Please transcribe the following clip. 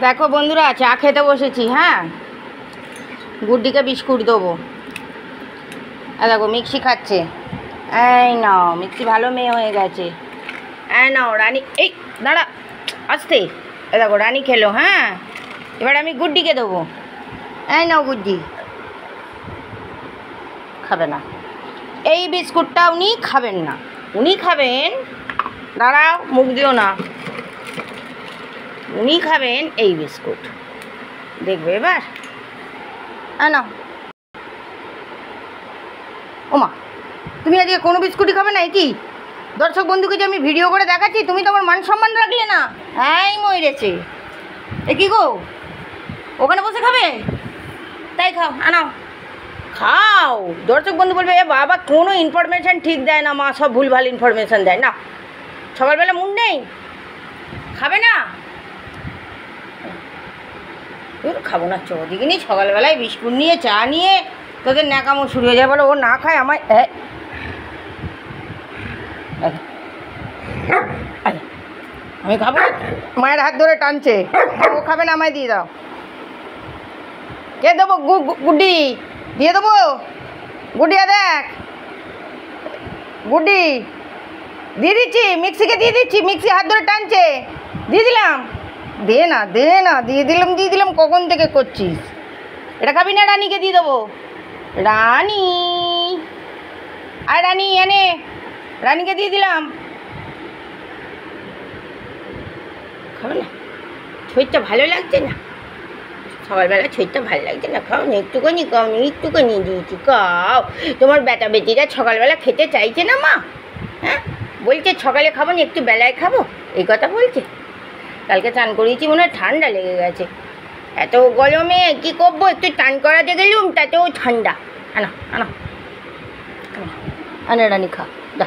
দেখো বন্ধুরা, চা খেতে বসেছি। হ্যাঁ, গুড্ডিকে বিস্কুট দেবো। দেখো মিক্সি খাচ্ছে। এই নাও, মিক্সি ভালো মেয়ে হয়ে গেছে। এই নাও রানী, এই দাঁড়া আসতে। দেখো রানী খেলো। হ্যাঁ, এবার আমি গুড্ডিকে দেবো। এই নাও গুড্ডি। খাবে না এই বিস্কুটটা, উনি খাবেন না। উনি খাবেন, দাঁড়াও মুখ দিও না, উনি খাবেন এই বিস্কুট। দেখবে এবার। নাও। ওমা, তুমি আজকে কোনো বিস্কুটই খাবে না? কি দর্শক বন্ধুকে যে আমি ভিডিও করে দেখাচ্ছি, তুমি তো আমার মান সম্মান রাখলে না। এই মরেছে। এ কি গো, ওখানে বসে খাবে? তাই খাও, আনাও খাও। দর্শক বন্ধু বলবে এ বাবা কোনো ইনফরমেশান ঠিক দেয় না, মা সব ভুলভাল ইনফরমেশান দেয়। না, সকালবেলা মুড নেই, খাবে না? খাবো না চৌদিকে নিয়ে সকালবেলায় বিস্কুট নিয়ে চা নিয়ে তোদের ন্যাকামো শুরু হয়ে যায়। বলো ও না খায় আমায়। আমি খাবো, মায়ের হাত ধরে টানছে। ও খাবে না, আমায় দিয়ে দাও। কে দেবো? গুড্ডি দিয়ে দেবো। গুড্ডি দেখ, গুড্ডি দিয়ে দিচ্ছি, মিক্সিকে দিয়ে দিচ্ছি। মিক্সি হাত ধরে টানছে, দিয়ে দিলাম। দে না দে না, দিয়ে দিলাম। কখন থেকে করছিস? এটা খাবি না? রানীকে দিয়ে দেবো। রানী, আর রানী এনে, রানীকে দিয়ে দিলাম। খাবে না? শরীরটা ভালো লাগছে না, সকালবেলা শরীরটা ভালো লাগছে না। খাও না, একটুখানি খাও, একটুখানি দিয়েছি, খাও। তোমার বেটা বেটিরা সকালবেলা খেতে চাইছে না মা? হ্যাঁ, বলছে সকালে খাবো না, একটু বেলায় খাবো, এই কথা বলছে। কালকে চান করিয়েছি, মনে হয় ঠান্ডা লেগে গেছে। এত গরমে কী করবো, একটু চান করাতে গেলুম, তাতেও ঠান্ডা। আনা আনা আনা, রানী খা, যা।